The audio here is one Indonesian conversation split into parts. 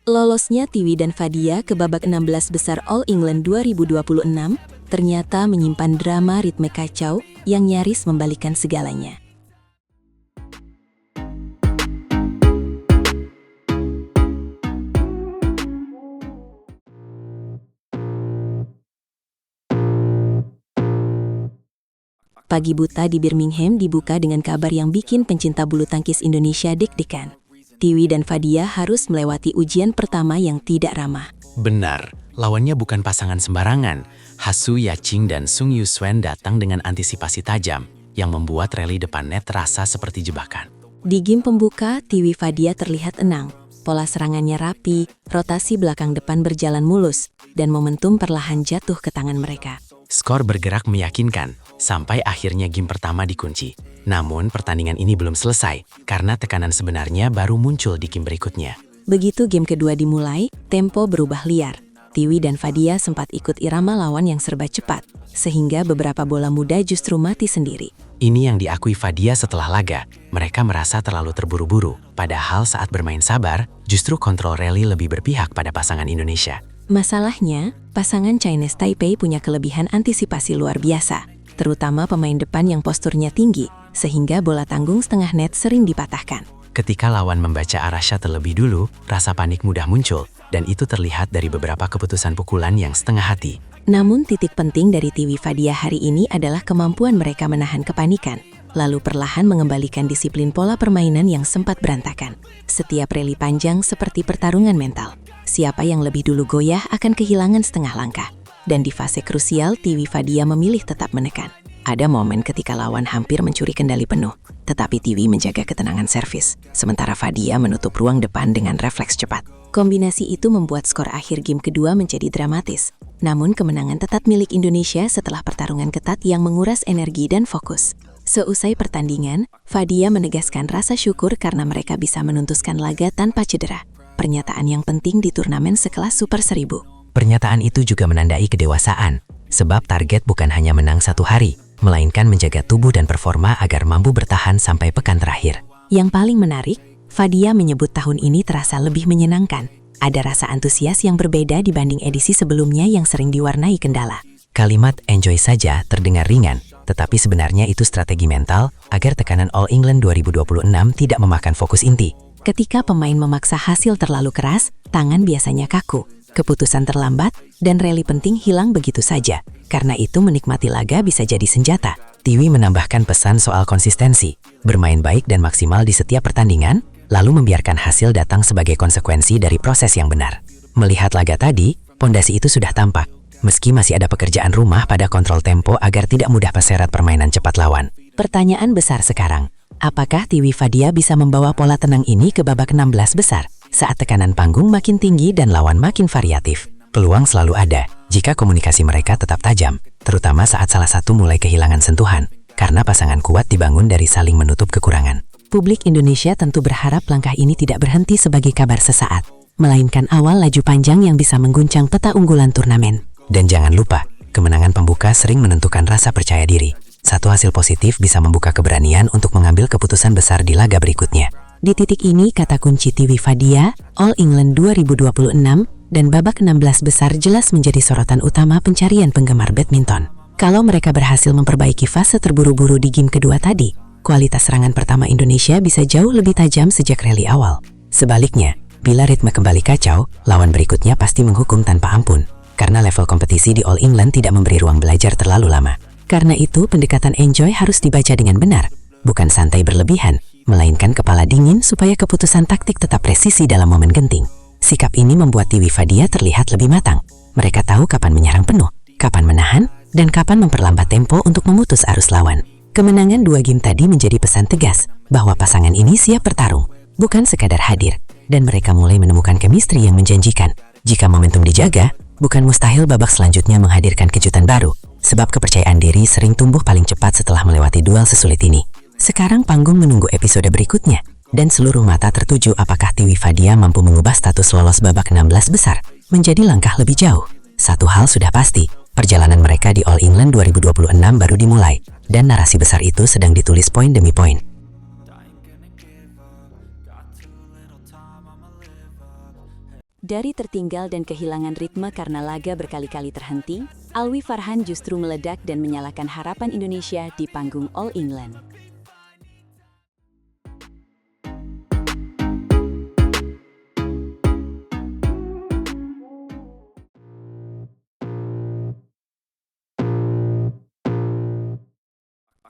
Lolosnya Tiwi dan Fadia ke babak 16 besar All England 2026 ternyata menyimpan drama ritme kacau yang nyaris membalikkan segalanya. Pagi buta di Birmingham dibuka dengan kabar yang bikin pencinta bulu tangkis Indonesia deg-degan. Tiwi dan Fadia harus melewati ujian pertama yang tidak ramah. Benar, lawannya bukan pasangan sembarangan. Hasu Yaching dan Sung Yusuen datang dengan antisipasi tajam yang membuat rally depan net terasa seperti jebakan. Di game pembuka, Tiwi Fadia terlihat tenang. Pola serangannya rapi, rotasi belakang depan berjalan mulus, dan momentum perlahan jatuh ke tangan mereka. Skor bergerak meyakinkan, sampai akhirnya game pertama dikunci. Namun pertandingan ini belum selesai, karena tekanan sebenarnya baru muncul di game berikutnya. Begitu game kedua dimulai, tempo berubah liar. Tiwi dan Fadia sempat ikut irama lawan yang serba cepat, sehingga beberapa bola muda justru mati sendiri. Ini yang diakui Fadia setelah laga. Mereka merasa terlalu terburu-buru, padahal saat bermain sabar, justru kontrol rally lebih berpihak pada pasangan Indonesia. Masalahnya, pasangan Chinese Taipei punya kelebihan antisipasi luar biasa, terutama pemain depan yang posturnya tinggi, sehingga bola tanggung setengah net sering dipatahkan. Ketika lawan membaca arah shot terlebih dulu, rasa panik mudah muncul, dan itu terlihat dari beberapa keputusan pukulan yang setengah hati. Namun titik penting dari Tiwi Fadia hari ini adalah kemampuan mereka menahan kepanikan, lalu perlahan mengembalikan disiplin pola permainan yang sempat berantakan. Setiap rally panjang seperti pertarungan mental. Siapa yang lebih dulu goyah akan kehilangan setengah langkah. Dan di fase krusial, Tiwi Fadia memilih tetap menekan. Ada momen ketika lawan hampir mencuri kendali penuh, tetapi Tiwi menjaga ketenangan servis, sementara Fadia menutup ruang depan dengan refleks cepat. Kombinasi itu membuat skor akhir game kedua menjadi dramatis. Namun kemenangan tetap milik Indonesia setelah pertarungan ketat yang menguras energi dan fokus. Seusai pertandingan, Fadia menegaskan rasa syukur karena mereka bisa menuntaskan laga tanpa cedera. Pernyataan yang penting di turnamen sekelas Super 1000. Pernyataan itu juga menandai kedewasaan, sebab target bukan hanya menang satu hari, melainkan menjaga tubuh dan performa agar mampu bertahan sampai pekan terakhir. Yang paling menarik, Fadia menyebut tahun ini terasa lebih menyenangkan. Ada rasa antusias yang berbeda dibanding edisi sebelumnya yang sering diwarnai kendala. Kalimat enjoy saja terdengar ringan, tetapi sebenarnya itu strategi mental agar tekanan All England 2026 tidak memakan fokus inti. Ketika pemain memaksa hasil terlalu keras, tangan biasanya kaku. Keputusan terlambat, dan rally penting hilang begitu saja. Karena itu menikmati laga bisa jadi senjata. Tiwi menambahkan pesan soal konsistensi, bermain baik dan maksimal di setiap pertandingan, lalu membiarkan hasil datang sebagai konsekuensi dari proses yang benar. Melihat laga tadi, pondasi itu sudah tampak. Meski masih ada pekerjaan rumah pada kontrol tempo agar tidak mudah terseret permainan cepat lawan. Pertanyaan besar sekarang, apakah Tiwi Fadia bisa membawa pola tenang ini ke babak 16 besar? Saat tekanan panggung makin tinggi dan lawan makin variatif. Peluang selalu ada jika komunikasi mereka tetap tajam, terutama saat salah satu mulai kehilangan sentuhan, karena pasangan kuat dibangun dari saling menutup kekurangan. Publik Indonesia tentu berharap langkah ini tidak berhenti sebagai kabar sesaat, melainkan awal laju panjang yang bisa mengguncang peta unggulan turnamen. Dan jangan lupa, kemenangan pembuka sering menentukan rasa percaya diri. Satu hasil positif bisa membuka keberanian untuk mengambil keputusan besar di laga berikutnya. Di titik ini, kata kunci Tiwi Fadia, All England 2026, dan babak 16 besar jelas menjadi sorotan utama pencarian penggemar badminton. Kalau mereka berhasil memperbaiki fase terburu-buru di game kedua tadi, kualitas serangan pertama Indonesia bisa jauh lebih tajam sejak rally awal. Sebaliknya, bila ritme kembali kacau, lawan berikutnya pasti menghukum tanpa ampun, karena level kompetisi di All England tidak memberi ruang belajar terlalu lama. Karena itu, pendekatan enjoy harus dibaca dengan benar, bukan santai berlebihan, melainkan kepala dingin supaya keputusan taktik tetap presisi dalam momen genting. Sikap ini membuat Tiwi Fadia terlihat lebih matang. Mereka tahu kapan menyerang penuh, kapan menahan, dan kapan memperlambat tempo untuk memutus arus lawan. Kemenangan 2 game tadi menjadi pesan tegas bahwa pasangan ini siap bertarung, bukan sekadar hadir, dan mereka mulai menemukan chemistry yang menjanjikan. Jika momentum dijaga, bukan mustahil babak selanjutnya menghadirkan kejutan baru, sebab kepercayaan diri sering tumbuh paling cepat setelah melewati duel sesulit ini. Sekarang panggung menunggu episode berikutnya, dan seluruh mata tertuju apakah Tiwi Fadia mampu mengubah status lolos babak 16 besar menjadi langkah lebih jauh. Satu hal sudah pasti, perjalanan mereka di All England 2026 baru dimulai, dan narasi besar itu sedang ditulis poin demi poin. Dari tertinggal dan kehilangan ritme karena laga berkali-kali terhenti, Alwi Farhan justru meledak dan menyalakan harapan Indonesia di panggung All England.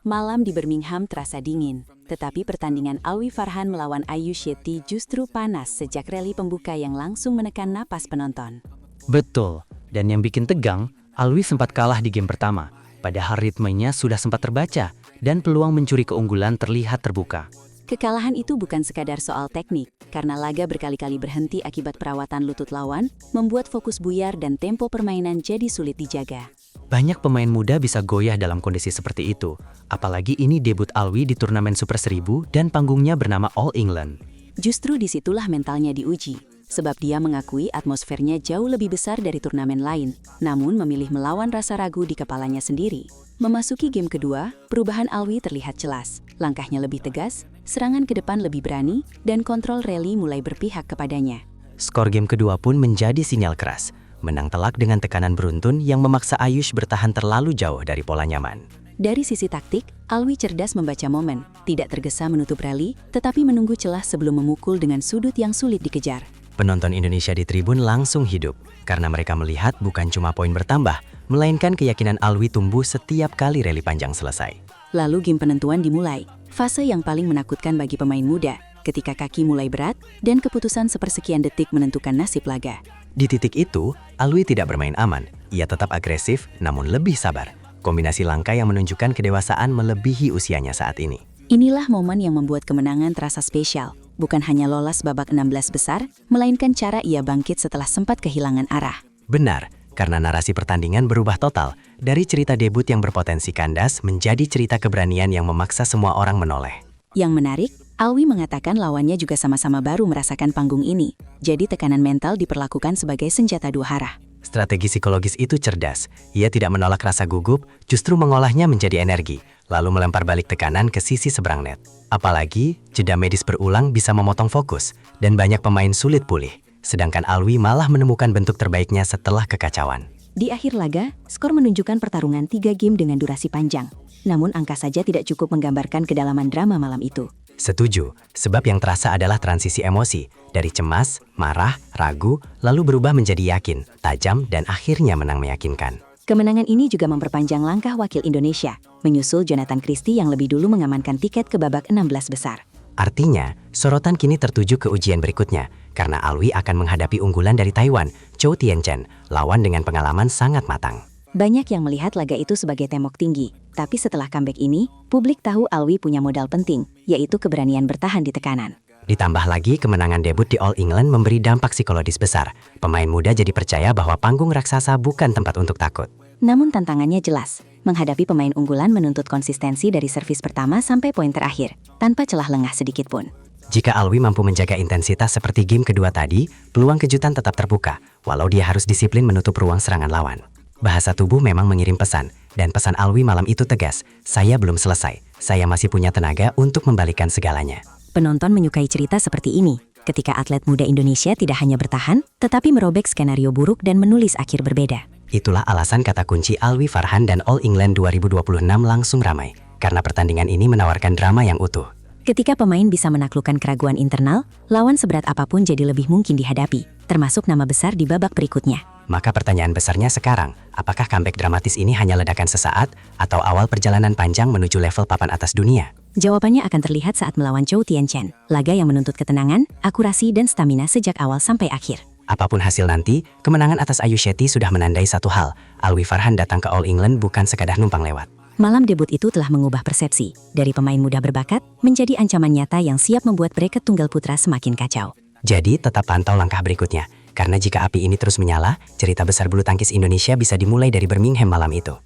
Malam di Birmingham terasa dingin, tetapi pertandingan Alwi Farhan melawan Ayu Shetty justru panas sejak rally pembuka yang langsung menekan napas penonton. Betul, dan yang bikin tegang, Alwi sempat kalah di game pertama, padahal ritmenya sudah sempat terbaca dan peluang mencuri keunggulan terlihat terbuka. Kekalahan itu bukan sekadar soal teknik, karena laga berkali-kali berhenti akibat perawatan lutut lawan, membuat fokus buyar dan tempo permainan jadi sulit dijaga. Banyak pemain muda bisa goyah dalam kondisi seperti itu, apalagi ini debut Alwi di turnamen Super 1000 dan panggungnya bernama All England. Justru disitulah mentalnya diuji, sebab dia mengakui atmosfernya jauh lebih besar dari turnamen lain, namun memilih melawan rasa ragu di kepalanya sendiri. Memasuki game kedua, perubahan Alwi terlihat jelas. Langkahnya lebih tegas, serangan ke depan lebih berani, dan kontrol rally mulai berpihak kepadanya. Skor game kedua pun menjadi sinyal keras. Menang telak dengan tekanan beruntun yang memaksa Ayush bertahan terlalu jauh dari pola nyaman. Dari sisi taktik, Alwi cerdas membaca momen, tidak tergesa menutup rally, tetapi menunggu celah sebelum memukul dengan sudut yang sulit dikejar. Penonton Indonesia di tribun langsung hidup, karena mereka melihat bukan cuma poin bertambah, melainkan keyakinan Alwi tumbuh setiap kali rally panjang selesai. Lalu game penentuan dimulai, fase yang paling menakutkan bagi pemain muda, ketika kaki mulai berat dan keputusan sepersekian detik menentukan nasib laga. Di titik itu, Alwi tidak bermain aman. Ia tetap agresif, namun lebih sabar. Kombinasi langkah yang menunjukkan kedewasaan melebihi usianya saat ini. Inilah momen yang membuat kemenangan terasa spesial. Bukan hanya lolos babak 16 besar, melainkan cara ia bangkit setelah sempat kehilangan arah. Benar, karena narasi pertandingan berubah total. Dari cerita debut yang berpotensi kandas menjadi cerita keberanian yang memaksa semua orang menoleh. Yang menarik, Alwi mengatakan lawannya juga sama-sama baru merasakan panggung ini. Jadi tekanan mental diperlakukan sebagai senjata dua arah. Strategi psikologis itu cerdas. Ia tidak menolak rasa gugup, justru mengolahnya menjadi energi, lalu melempar balik tekanan ke sisi seberang net. Apalagi, jeda medis berulang bisa memotong fokus, dan banyak pemain sulit pulih. Sedangkan Alwi malah menemukan bentuk terbaiknya setelah kekacauan. Di akhir laga, skor menunjukkan pertarungan 3 game dengan durasi panjang. Namun angka saja tidak cukup menggambarkan kedalaman drama malam itu. Setuju, sebab yang terasa adalah transisi emosi, dari cemas, marah, ragu, lalu berubah menjadi yakin, tajam, dan akhirnya menang meyakinkan. Kemenangan ini juga memperpanjang langkah wakil Indonesia, menyusul Jonathan Christie yang lebih dulu mengamankan tiket ke babak 16 besar. Artinya, sorotan kini tertuju ke ujian berikutnya, karena Alwi akan menghadapi unggulan dari Taiwan, Chou Tien-chen, lawan dengan pengalaman sangat matang. Banyak yang melihat laga itu sebagai tembok tinggi, tapi setelah comeback ini, publik tahu Alwi punya modal penting, yaitu keberanian bertahan di tekanan. Ditambah lagi, kemenangan debut di All England memberi dampak psikologis besar. Pemain muda jadi percaya bahwa panggung raksasa bukan tempat untuk takut. Namun tantangannya jelas, menghadapi pemain unggulan menuntut konsistensi dari servis pertama sampai poin terakhir, tanpa celah lengah sedikit pun. Jika Alwi mampu menjaga intensitas seperti game kedua tadi, peluang kejutan tetap terbuka, walau dia harus disiplin menutup ruang serangan lawan. Bahasa tubuh memang mengirim pesan, dan pesan Alwi malam itu tegas, saya belum selesai, saya masih punya tenaga untuk membalikkan segalanya. Penonton menyukai cerita seperti ini, ketika atlet muda Indonesia tidak hanya bertahan, tetapi merobek skenario buruk dan menulis akhir berbeda. Itulah alasan kata kunci Alwi Farhan dan All England 2026 langsung ramai, karena pertandingan ini menawarkan drama yang utuh. Ketika pemain bisa menaklukkan keraguan internal, lawan seberat apapun jadi lebih mungkin dihadapi, termasuk nama besar di babak berikutnya. Maka pertanyaan besarnya sekarang, apakah comeback dramatis ini hanya ledakan sesaat, atau awal perjalanan panjang menuju level papan atas dunia? Jawabannya akan terlihat saat melawan Chou Tien-chen, laga yang menuntut ketenangan, akurasi dan stamina sejak awal sampai akhir. Apapun hasil nanti, kemenangan atas Ayu Shetty sudah menandai satu hal, Alwi Farhan datang ke All England bukan sekadar numpang lewat. Malam debut itu telah mengubah persepsi, dari pemain muda berbakat, menjadi ancaman nyata yang siap membuat bracket tunggal putra semakin kacau. Jadi tetap pantau langkah berikutnya, karena jika api ini terus menyala, cerita besar bulu tangkis Indonesia bisa dimulai dari Birmingham malam itu.